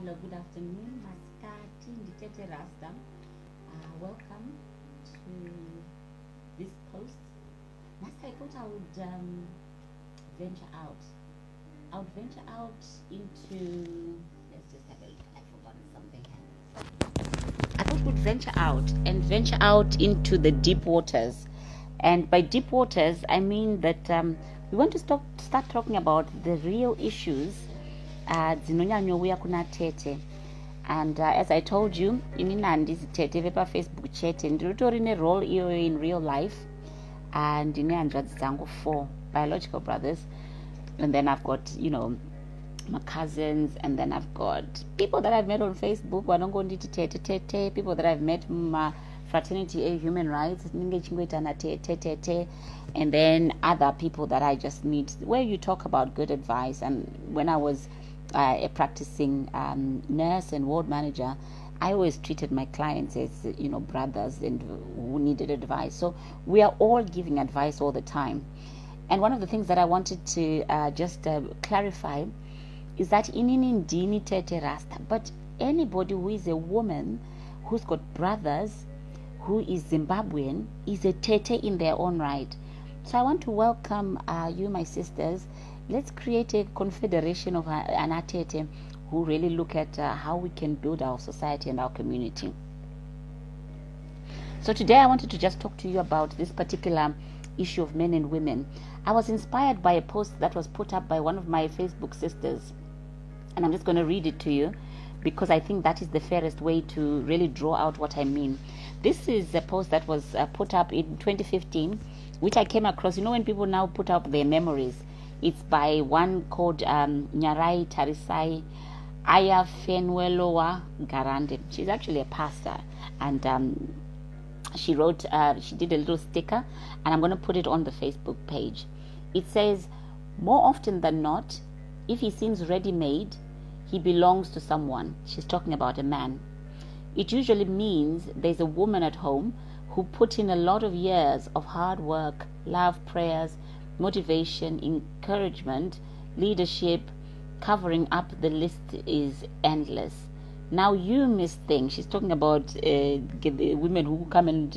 Hello, good afternoon. Maskati Tete Rasta. Welcome to this post. Master, I thought I would venture out. I would venture out into. Let's just have a look. I've forgotten something. I thought we'd venture out into the deep waters. And by deep waters, I mean that we want to start talking about the real issues dzinonyanyouya kuna Tete. And as I told you, inini handisi Tete vepa Facebook chete, ndiritori nerole iyoyo in real life, and ndine hanzvadzi dzangu 4 biological brothers, and then I've got, my cousins, and then I've got people that I've met on Facebook, vanongonditi Tete, people that I've met my fraternity a human rights, Tete, and then other people that I just meet where you talk about good advice. And when I was a practicing nurse and ward manager, I always treated my clients as brothers and who needed advice. So we are all giving advice all the time. And one of the things that I wanted to just clarify is that inini ndini Tete Rasta, but anybody who is a woman who's got brothers, who is Zimbabwean, is a Tete in their own right. So I want to welcome you, my sisters. Let's create a confederation of Anatete who really look at how we can build our society and our community. So today I wanted to just talk to you about this particular issue of men and women. I was inspired by a post that was put up by one of my Facebook sisters, and I'm just going to read it to you because I think that is the fairest way to really draw out what I mean. This is a post that was put up in 2015, which I came across. When people now put up their memories, it's by one called Nyarai Garande. She's actually a pastor, and she wrote, she did a little sticker, and I'm going to put it on the Facebook page. It says, more often than not, if he seems ready-made, he belongs to someone. She's talking about a man. It usually means there's a woman at home who put in a lot of years of hard work, love, prayers, motivation, encouragement, leadership. Covering up the list is endless. Now you miss things. She's talking about the women who come and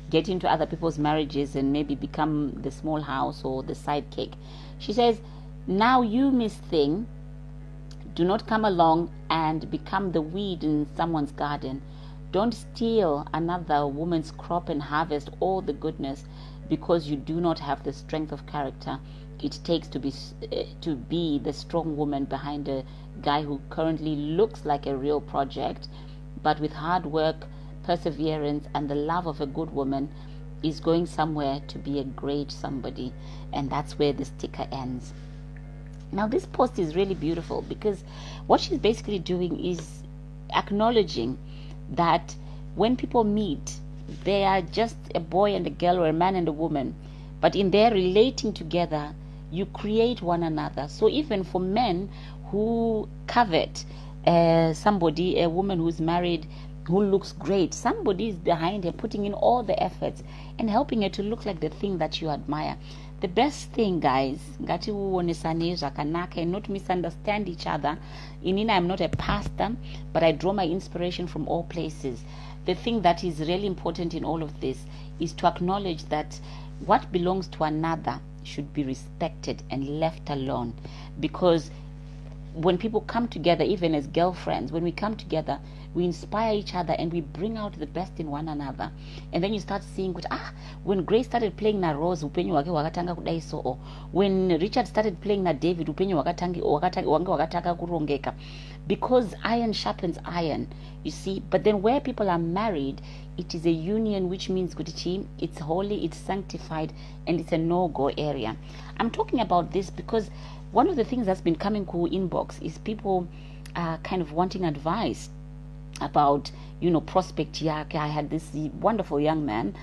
get into other people's marriages and maybe become the small house or the sidekick. She says, now you miss thing. Do not come along and become the weed in someone's garden. Don't steal another woman's crop and harvest all the goodness because you do not have the strength of character it takes to be the strong woman behind a guy who currently looks like a real project, but with hard work, perseverance, and the love of a good woman is going somewhere to be a great somebody. And that's where the sticker ends. Now this post is really beautiful because what she's basically doing is acknowledging that when people meet, they are just a boy and a girl or a man and a woman, but in their relating together, you create one another. So even for men who covet somebody, a woman who's married, who looks great, somebody is behind her putting in all the efforts and helping her to look like the thing that you admire. The best thing, guys, ngati uonesane zvakanaka and not misunderstand each other. I'm not a pastor, but I draw my inspiration from all places. The thing that is really important in all of this is to acknowledge that what belongs to another should be respected and left alone. Because when people come together, even as girlfriends, when we come together, we inspire each other and we bring out the best in one another. And then you start seeing, when Grace started playing na Rose, upenyu wake wakatanga kudai so. When Richard started playing na David, upenyu wakatanga kurongeka. Because iron sharpens iron, you see. But then where people are married, it is a union, which means it's holy, it's sanctified, and it's a no-go area. I'm talking about this because one of the things that's been coming to inbox is people kind of wanting advice about prospect yake. I had this wonderful young man,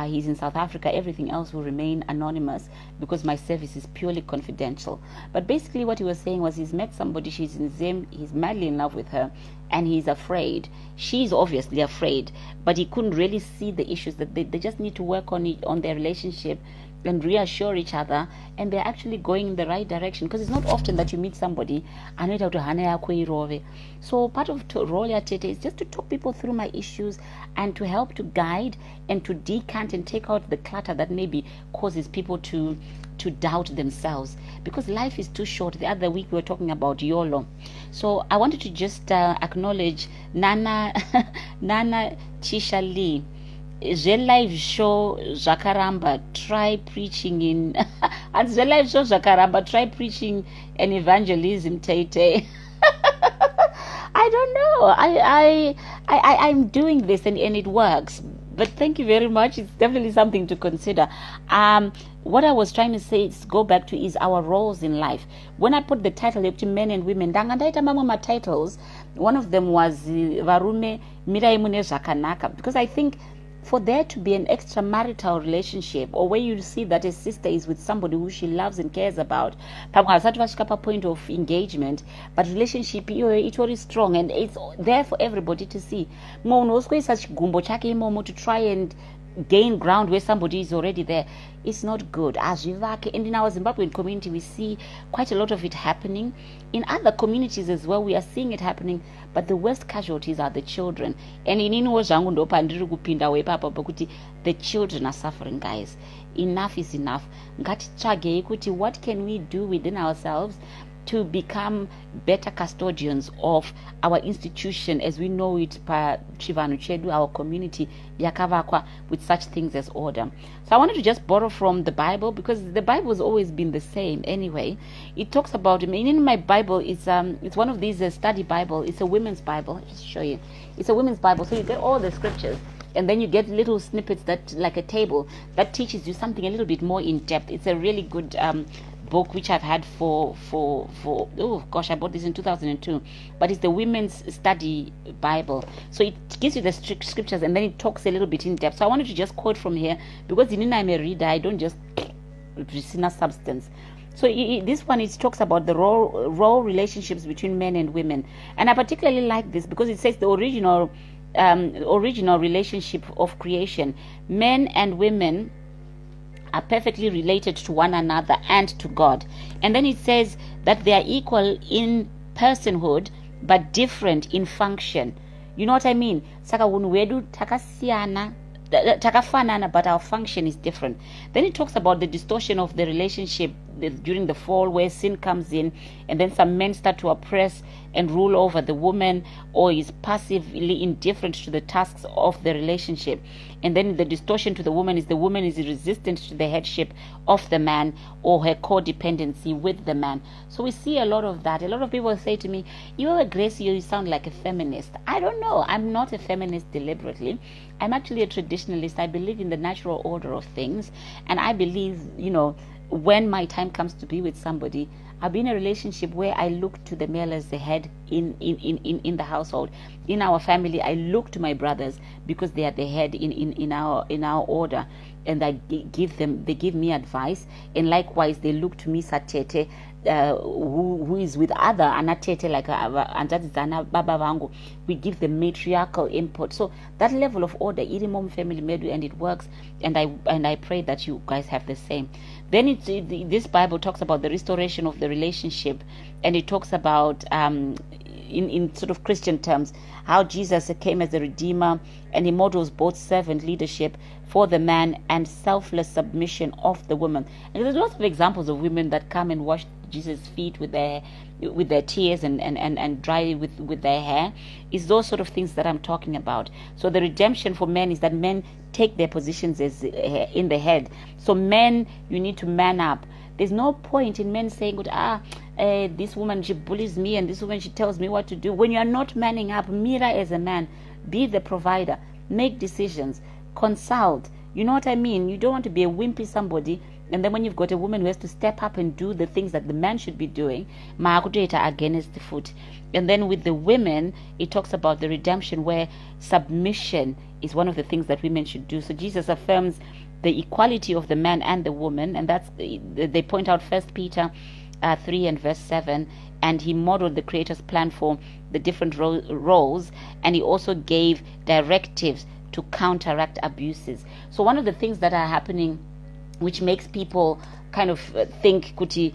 he's in South Africa. Everything else will remain anonymous because my service is purely confidential. But basically what he was saying was he's met somebody, she's in Zim, he's madly in love with her, and he's afraid. She's obviously afraid, but he couldn't really see the issues that they just need to work on their relationship and reassure each other, and they're actually going in the right direction, because it's not often that you meet somebody anoita kuti hana yako irove. So part of role ya Tete is just to talk people through my issues and to help to guide and to decant and take out the clutter that maybe causes people to doubt themselves, because life is too short. The other week we were talking about YOLO. So I wanted to just acknowledge Nana Nana Tisha Lee. Live show Jacaramba, try preaching in and the live show Jacaramba, try preaching and evangelism, Tete. I don't know. I'm doing this and it works. But thank you very much. It's definitely something to consider. What I was trying to say is go back to is our roles in life. When I put the title up to men and women, my titles, one of them was Varume Mirai Mune Zakanaka, because I think for there to be an extramarital relationship, or where you see that a sister is with somebody who she loves and cares about, point of engagement, but relationship it is strong and it's there for everybody to see. To try and gain ground where somebody is already there, it's not good. And in our Zimbabwean community, we see quite a lot of it happening. In other communities as well, we are seeing it happening, but the worst casualties are the children. And in the children are suffering, guys. Enough is enough. What can we do within ourselves to become better custodians of our institution as we know it, Chivanu Chedu, our community, Yakavakwa, with such things as order. So I wanted to just borrow from the Bible, because the Bible has always been the same anyway. It talks about, in my Bible, it's one of these study Bible. It's a women's Bible. Let me show you. It's a women's Bible. So you get all the scriptures, and then you get little snippets that, like a table, that teaches you something a little bit more in depth. It's a really good book which I've had for oh gosh, I bought this in 2002, but it's the women's study Bible. So it gives you the scriptures and then it talks a little bit in depth. So I wanted to just quote from here, because I'm a reader, I don't just receive substance. So this one, it talks about the role relationships between men and women, and I particularly like this because it says the original relationship of creation, men and women are perfectly related to one another and to God. And then it says that they are equal in personhood but different in function. You know what I mean? Saka wedu takafanana, but our function is different. Then it talks about the distortion of the relationship during the fall, where sin comes in, and then some men start to oppress and rule over the woman, or is passively indifferent to the tasks of the relationship. And then the distortion to the woman is resistant to the headship of the man, or her codependency with the man. So we see a lot of that. A lot of people say to me, "You're Grace, you sound like a feminist." I don't know. I'm not a feminist deliberately. I'm actually a traditionalist. I believe in the natural order of things, and I believe, when my time comes to be with somebody, I'll be in a relationship where I look to the male as the head in the household. In our family, I look to my brothers because they are the head in our order, and they give me advice, and likewise they look to me, Satete, who is with other anatete, like baba vangu. We give the matriarchal input. So that level of order, irimom family medu, and it works, and I pray that you guys have the same. Then this Bible talks about the restoration of the relationship, and it talks about in sort of Christian terms, how Jesus came as a redeemer, and he models both servant leadership for the man and selfless submission of the woman. And there's lots of examples of women that come and wash Jesus' feet with their tears and dry with their hair. It's those sort of things that I'm talking about. So the redemption for men is that men take their positions as in the head. So men, you need to man up. There's no point in men saying, this woman, she bullies me, and this woman, she tells me what to do. When you are not manning up, mirror as a man, be the provider, make decisions, consult. You know what I mean? You don't want to be a wimpy somebody, and then when you've got a woman who has to step up and do the things that the man should be doing, against the foot. And then with the women, it talks about the redemption where submission is one of the things that women should do. So Jesus affirms the equality of the man and the woman, and that's they point out 1 Peter 3 and verse 7, and he modeled the Creator's plan for the different roles, and he also gave directives to counteract abuses. So one of the things that are happening which makes people kind of think kuti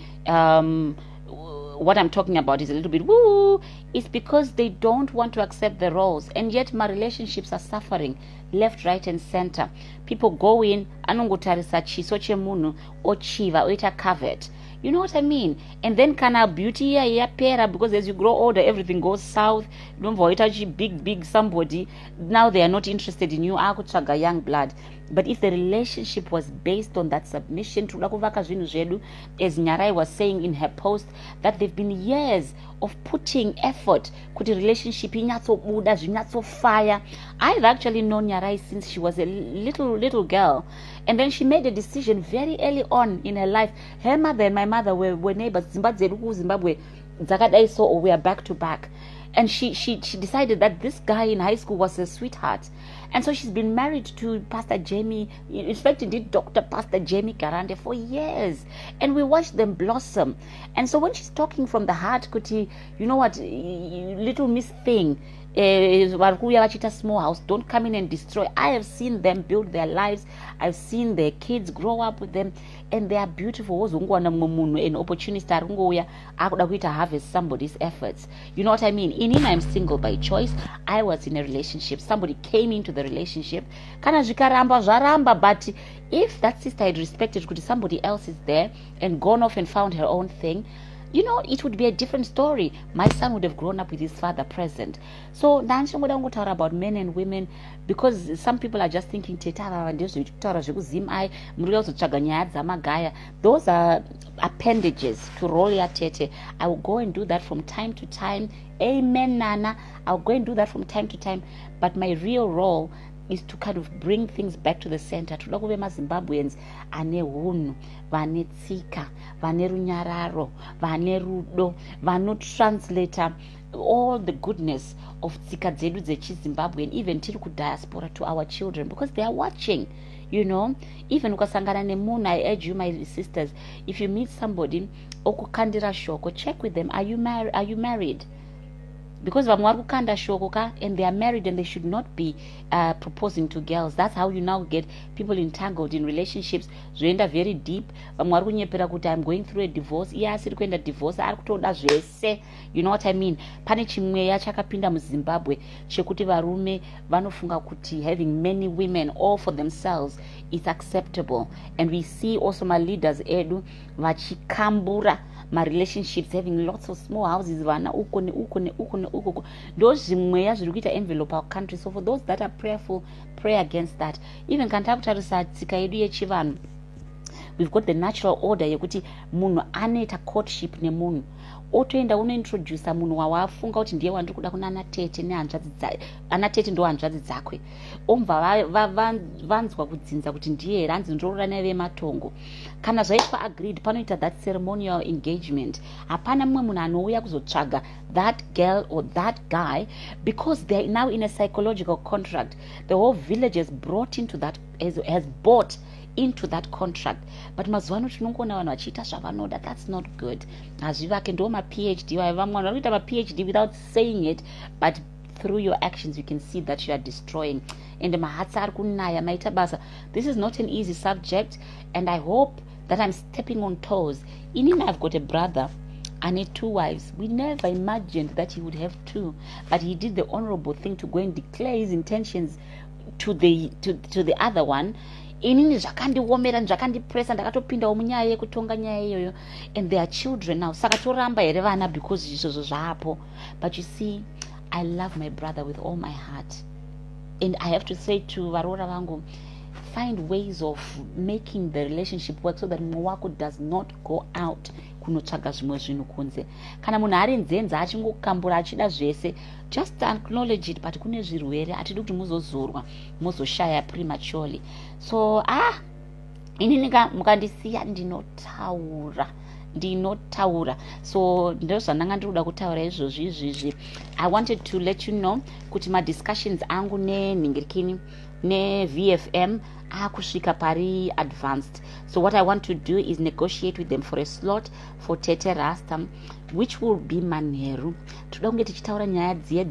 what I'm talking about is a little bit woo. It's because they don't want to accept the roles, and yet my relationships are suffering left, right, and center. People go in anongotarisa chiso chemunhu ochiva oita covet. You know what I mean? And then kana beauty yapera, because as you grow older everything goes south. Big somebody, now they are not interested in you, akutsvaga young blood. But if the relationship was based on that submission, as Nyarai was saying in her post, that they've been years of putting effort kuti relationship inyatsobuda fire. I've actually known Nyarai since she was a little girl, and then she made a decision very early on in her life. Her mother and my mother were neighbors. Zimbabwe so we are back to back. And she decided that this guy in high school was a sweetheart. And so she's been married to Pastor Jamie, in fact, indeed, Dr. Pastor Nyarai Garande for years. And we watched them blossom. And so when she's talking from the heart, kuti, you know what, little miss thing, small house, don't come in and destroy. I have seen them build their lives. I've seen their kids grow up with them, and they are beautiful. An opportunist to harvest somebody's efforts. You know what I mean? I'm single by choice. I was in a relationship. Somebody came into the relationship. But if that sister had respected, could somebody else is there and gone off and found her own thing, you know, it would be a different story. My son would have grown up with his father present. So I'm going to talk about men and women, because some people are just thinking those are appendages to roll your tete. I will go and do that from time to time. Amen, Nana. I'll go and do that from time to time. But my real role is to kind of bring things back to the center. Toda kuve maZimbabweans ane hunhu, vane tsika, vane runyararo, vane rudo, vanotranslata all the goodness of tsika dzedu dzechiZimbabwe, and even tiri kudiaspora to our children, because they are watching. You know, even ukasangana nemunhu, I urge you, my sisters, if you meet somebody okukandira shoko, check with them. Are you married? Because kanda shokoka and they are married and they should not be proposing to girls. That's how you now get people entangled in relationships zvoenda very deep. I'm going through a divorce. Yes, divorce. You know what I mean? Pane chimweya chakapinda muZimbabwe chekuti varume vanofunga kuti having many women all for themselves is acceptable. And we see also my leaders edu vachikambura my relationships, having lots of small houses, vana uko those zvimweya zviri kuita envelope our country. So for those that are prayerful, pray against that. Even kantakutarisa tsika yedu yechivanhu, we've got the natural order yekuti munhu anoita courtship nemunhu otoenda unointroduce munhu wawafunga kuti ndiye wandiri kuda kuna anatete nehanzvadzi anatete ndo hanzvadzi dzakwe, omva vanzwa kudzinza kuti ndiye here hanzi ndorora nevematongo. Kana zvaitwa agreed, panoita that ceremonial engagement. Hapana mumwe munhu anouya kuzotsvaga that girl or that guy, because they're now in a psychological contract. The whole village has brought into that, has bought into that contract. But mazuano tinongona vanhu vachiita zvavanoda. That's not good. Hazvivake ndo ma-PhD, vamwe vanhu varikuita ma-PhD without saying it, but through your actions you can see that you are destroying. And mahatsa ari kunaya maita basa. This is not an easy subject, and I hope that I'm stepping on toes. I've got a brother and had 2 wives. We never imagined that he would have 2, but he did the honorable thing to go and declare his intentions to the other one. Inini zvakandiomera zvakandipresa ndakatopindawo munyaya yekutonga nyaya iyoyo, and their children now saka toramba here vana because izvozvo zvapo. But you see, I love my brother with all my heart, and I have to say to varora vangu, find ways of making the relationship work so that mumwe wako does not go out kunotsvaga zvimwe zvinhu kunze. Kana munhu ari nzenza achingokambura achida zvese, just acknowledge it, but kune zvirwere atidi kuti muzozorwa muzoshaya prematurely. So inini mukandisiya ndinotaura. So ndo zvandanga ndiri kuda kutaura izvozvi. I wanted to let you know kuti madiscussions angu nenhingirikini ne-VFM akusvika pari advanced. So what I want to do is negotiate with them for a slot for Tete Rasta which will be manheru. Toda kunge tichitaura nyaya dziye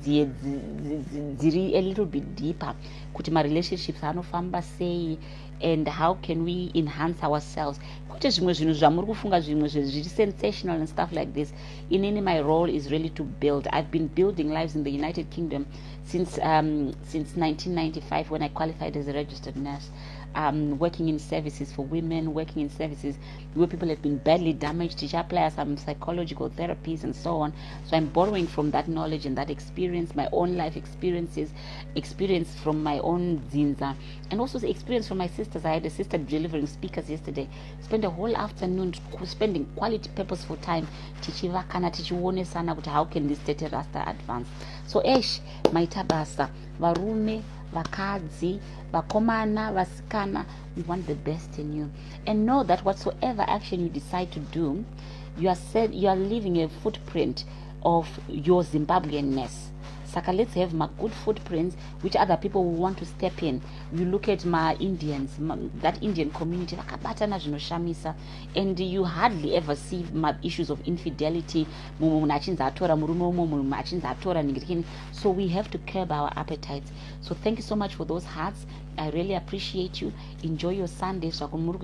dziri a little bit deeper, kuti marelationships anofamba sei, and how can we enhance ourselves. Kwete zvimwe zvinhu zvamuri kufunga zvimwe zviri sensational and stuff like this. My role is really to build. I've been building lives in the United Kingdom since 1995, when I qualified as a registered nurse. Working in services for women, working in services where people have been badly damaged. Teach apply some psychological therapies and so on. So I'm borrowing from that knowledge and that experience, my own life experiences, experience from my own zinza, and also the experience from my sisters. I had a sister delivering speakers yesterday. Spent a whole afternoon spending quality, purposeful time tichivakana tichionesana kuti how can this Tete Rasta advance. So maita basa varume, vakadzi, vakomana, vasikana, we want the best in you, and know that whatsoever action you decide to do, you are leaving a footprint of your Zimbabweanness. Saka, let's have my good footprints which other people will want to step in. You look at my Indians, that Indian community, and you hardly ever see my issues of infidelity. So we have to curb our appetites. So thank you so much for those hearts. I really appreciate you. Enjoy your Sunday. Salute.